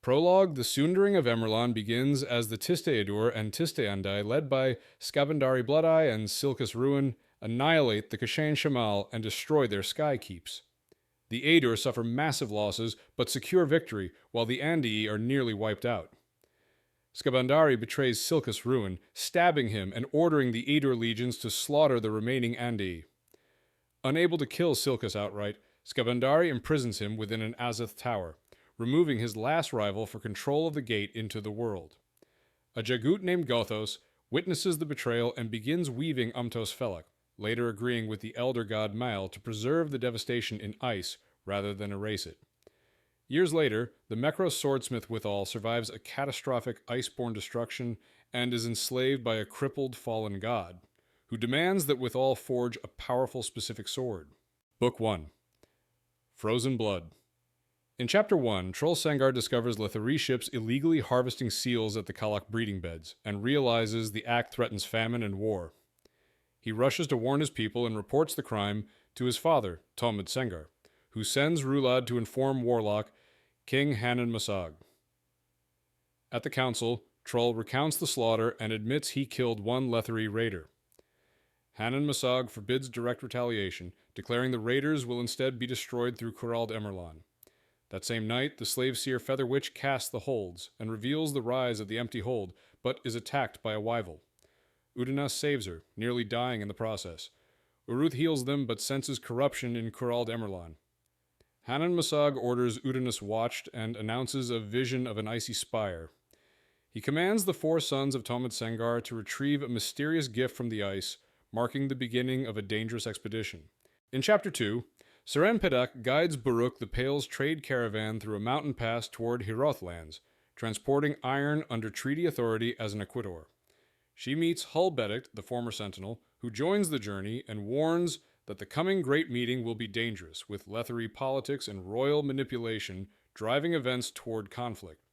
Prologue: The Sundering of Emerlon begins as the Tiste Edur and Tiste Andai, led by Skabandari Bloodeye and Silkus Ruin, annihilate the Kashain Shamal and destroy their sky keeps. The Edur suffer massive losses but secure victory, while the Andii are nearly wiped out. Skabandari betrays Silkus Ruin, stabbing him and ordering the Edur legions to slaughter the remaining Andii. Unable to kill Silkus outright, Skabandari imprisons him within an Azoth tower, removing his last rival for control of the gate into the world. A Jagut named Gothos witnesses the betrayal and begins weaving Umtos Felak, later agreeing with the elder god Mael to preserve the devastation in ice rather than erase it. Years later, the Mekros swordsmith withal survives a catastrophic iceborne destruction and is enslaved by a crippled fallen god, who demands that withal forge a powerful specific sword. Book 1. Frozen Blood. In Chapter 1, Troll Sengar discovers Letherii ships illegally harvesting seals at the Kalak breeding beds, and realizes the act threatens famine and war. He rushes to warn his people and reports the crime to his father, Talmud Sengar, who sends Rulad to inform Warlock, King Hanan Masag. At the council, Troll recounts the slaughter and admits he killed one Letherii raider. Hanan Masag forbids direct retaliation, declaring the raiders will instead be destroyed through Kurald Emerlon. That same night, the slave seer Feather Witch casts the holds and reveals the rise of the empty hold, but is attacked by a Wyval. Udanas saves her, nearly dying in the process. Uruth heals them but senses corruption in Kurald Emerlon. Hanan Masag orders Udanas watched and announces a vision of an icy spire. He commands the 4 sons of Talmud Sengar to retrieve a mysterious gift from the ice, marking the beginning of a dangerous expedition. In Chapter 2, Seren Pedak guides Baruch the Pale's trade caravan through a mountain pass toward Hiroth lands, transporting iron under treaty authority as an equitor. She meets Hull Beddict, the former sentinel, who joins the journey and warns that the coming great meeting will be dangerous, with Letherii politics and royal manipulation driving events toward conflict.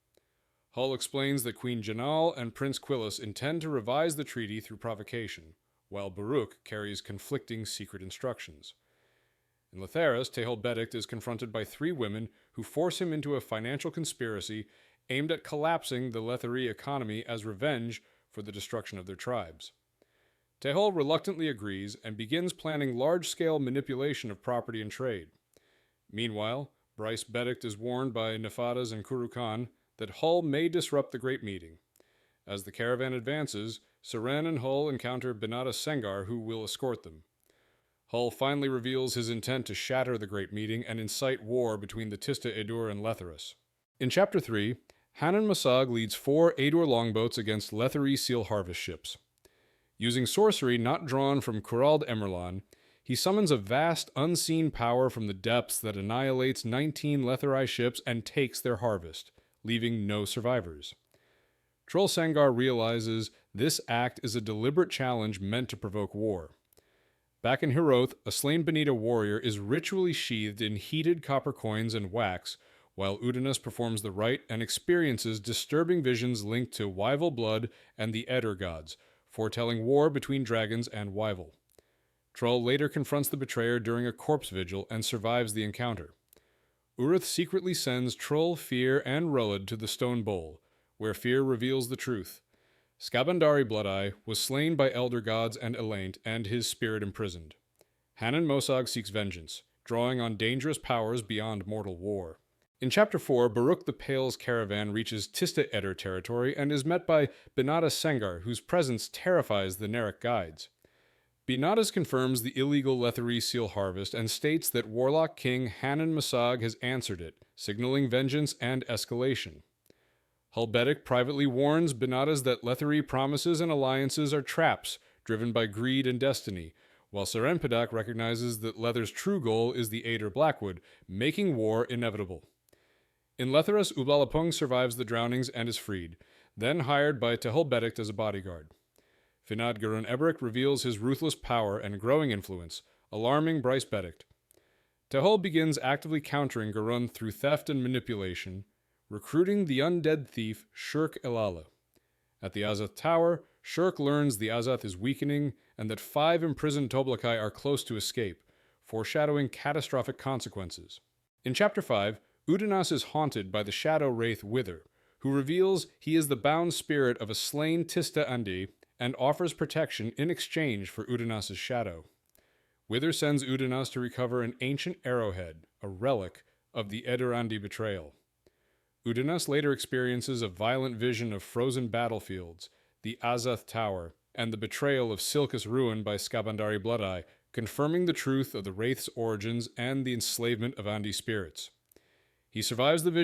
Hull explains that Queen Janal and Prince Quillis intend to revise the treaty through provocation, while Baruch carries conflicting secret instructions. In Letheris, Tehol Beddict is confronted by 3 women who force him into a financial conspiracy aimed at collapsing the Letherii economy as revenge for the destruction of their tribes. Tehol reluctantly agrees and begins planning large-scale manipulation of property and trade. Meanwhile, Brys Beddict is warned by Nefadas and Kurukan that Hull may disrupt the Great Meeting. As the caravan advances, Seren and Hull encounter Benata Sengar, who will escort them. Hull finally reveals his intent to shatter the Great Meeting and incite war between the Tiste Edur and Letheris. In Chapter 3, Hanan Masag leads 4 Edur longboats against Letherii seal harvest ships. Using sorcery not drawn from Kurald Emerlon, he summons a vast, unseen power from the depths that annihilates 19 Letherii ships and takes their harvest, leaving no survivors. Troll Sengar realizes this act is a deliberate challenge meant to provoke war. Back in Hiroth, a slain Benita warrior is ritually sheathed in heated copper coins and wax, while Udanas performs the rite and experiences disturbing visions linked to Wyval blood and the Edur gods, foretelling war between dragons and Wyval. Troll later confronts the betrayer during a corpse vigil and survives the encounter. Uruth secretly sends Troll, Fear, and Rulad to the Stone Bowl, where Fear reveals the truth. Skabandari Bloodeye was slain by elder gods and Elaint, and his spirit imprisoned. Hanan Mosag seeks vengeance, drawing on dangerous powers beyond mortal war. In Chapter 4, Baruch the Pale's caravan reaches Tiste Edur territory and is met by Benata Sengar, whose presence terrifies the Nerek guides. Benatas confirms the illegal Letherii seal harvest and states that Warlock King Hanan Masag has answered it, signaling vengeance and escalation. Hull Beddict privately warns Benatas that Letherii promises and alliances are traps, driven by greed and destiny, while Seren Pedak recognizes that Lether's true goal is the Edur Blackwood, making war inevitable. In Letheris, Ublalapung survives the drownings and is freed, then hired by Tehol Beddict as a bodyguard. Finad Garun Eberic reveals his ruthless power and growing influence, alarming Brys Beddict. Tehol begins actively countering Garun through theft and manipulation, recruiting the undead thief Shurk Elala. At the Azoth Tower, Shurk learns the Azoth is weakening and that 5 imprisoned Toblakai are close to escape, foreshadowing catastrophic consequences. In Chapter 5, Udanas is haunted by the shadow wraith Wither, who reveals he is the bound spirit of a slain Tiste Edur and offers protection in exchange for Udanas' shadow. Wither sends Udanas to recover an ancient arrowhead, a relic of the Edurandi betrayal. Udanas later experiences a violent vision of frozen battlefields, the Azath Tower, and the betrayal of Silkus Ruin by Skabandari Bloodeye, confirming the truth of the Wraith's origins and the enslavement of Andi spirits. He survives the vision